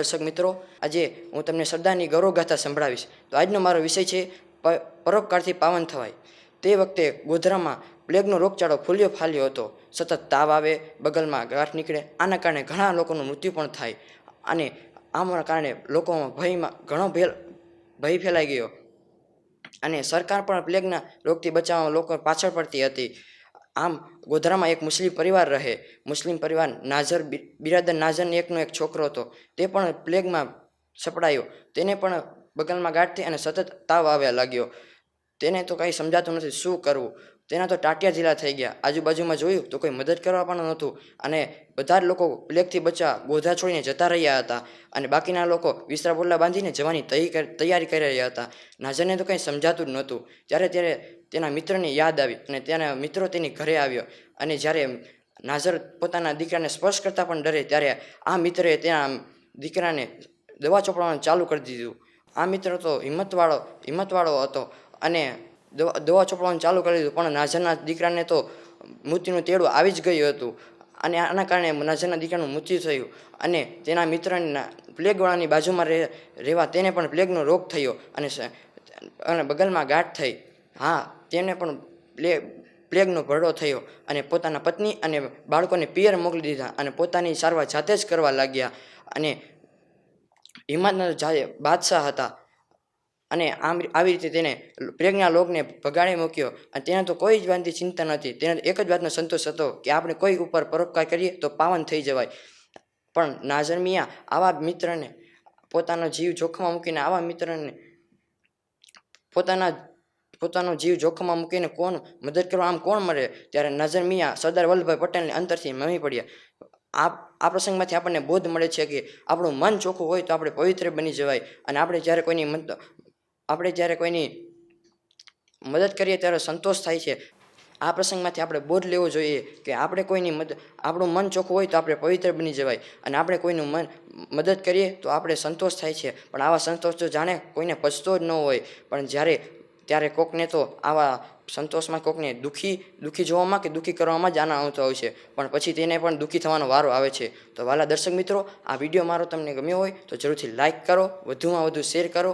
દર્શક મિત્રો, આજે હું તમને સરદારની ગૌરવગાથા સંભળાવીશ. તો આજનો મારો વિષય છે પરોપકારથી પાવન થવાય. તે વખતે ગોધરામાં પ્લેગનો રોગચાળો ફૂલ્યો ફાલ્યો હતો. સતત તાવ આવે, બગલમાં ગાંઠ નીકળે. આના કારણે ઘણા લોકોનું મૃત્યુ પણ થાય અને આના કારણે લોકોમાં ઘણો ભય ફેલાઈ ગયો અને સરકાર પણ પ્લેગના રોગથી બચાવવા લોકો પાછળ પડતી હતી. આમ ગોધરામાં એક મુસ્લિમ પરિવાર રહે. મુસ્લિમ પરિવાર બિરાદર નાઝર એકનો એક છોકરો હતો. તે પણ પ્લેગમાં સપડાયો. તેને પણ બગલમાં ગાંઠ થઈ અને સતત તાવ આવ્યા લાગ્યો. તેને તો કંઈ સમજાતું નથી શું કરવું. તેના તો ટાટિયા ઝીલા થઈ ગયા. આજુબાજુમાં જોયું તો કોઈ મદદ કરવા પણ નહોતું અને બધા જ લોકો પ્લેગથી બચવા ગોધરા છોડીને જતા રહ્યા હતા અને બાકીના લોકો વિસરા બોલા બાંધીને જવાની તૈયારી કરી રહ્યા હતા. નાઝરને તો કંઈ સમજાતું જ નહોતું. ત્યારે તેના મિત્રની યાદ આવી અને તેના મિત્રો તેની ઘરે આવ્યો અને જ્યારે નાઝર પોતાના દીકરાને સ્પર્શ કરતા પણ ડરે ત્યારે આ મિત્રએ તેના દીકરાને દવા ચોપડવાનું ચાલુ કરી દીધું. આ મિત્ર તો હિંમતવાળો હતો અને દવા ચોપડવાનું ચાલુ કરી દીધું, પણ નાઝરના દીકરાને તો મૃત્યુનું તેડું આવી જ ગયું હતું અને આના કારણે નાઝરના દીકરાનું મૃત્યુ થયું અને તેના મિત્રના પ્લેગવાળાની બાજુમાં રહેવા તેને પણ પ્લેગનો રોગ થયો અને બગલમાં ગાંઠ થઈ. હા, તેને પણ પ્લેગનો ભરડો થયો અને પોતાના પત્ની અને બાળકોને પિયર મોકલી દીધા અને પોતાની સારવાર જાતે જ કરવા લાગ્યા અને હિંમતના બાદશાહ હતા અને આવી રીતે તેને પ્લેગના લોગને ભગાડી મૂક્યો અને તેને તો કોઈ જ વાતની ચિંતા નથી. તેને એક જ વાતનો સંતોષ હતો કે આપણે કોઈ ઉપર પરોપકાર કરીએ તો પાવન થઈ જવાય. પણ નાઝર મિયા આવા મિત્રને પોતાનો જીવ જોખમમાં મૂકીને પોતાનો જીવ જોખમમાં મૂકીને કોણ મદદ કરવા આમ કોણ મળે? ત્યારે નાઝર મિયા સરદાર વલ્લભભાઈ પટેલને અંતરથી નમી પડ્યા. આ પ્રસંગમાંથી આપણને બોધ મળે છે કે આપણું મન ચોખ્ખું હોય તો આપણે પવિત્ર બની જવાય અને આપણે જ્યારે કોઈની મદદ કરીએ ત્યારે સંતોષ થાય છે. આ પ્રસંગમાંથી આપણે બોધ લેવો જોઈએ કે આપણું મન ચોખ્ખું હોય તો આપણે પવિત્ર બની જવાય અને આપણે કોઈનું મદદ કરીએ તો આપણે સંતોષ થાય છે. પણ આવા સંતોષ તો જાણે કોઈને પચતો જ ન હોય, પણ ત્યારે કોકને તો આવા સંતોષમાં કોકને દુઃખી જોવામાં કે દુઃખી કરવામાં જ આના આવતો હોય છે, પણ પછી તેને પણ દુઃખી થવાનો વારો આવે છે. તો વાલા દર્શક મિત્રો, આ વિડીયો મારો તમને ગમ્યો હોય તો જરૂરથી લાઇક કરો, વધુમાં વધુ શેર કરો.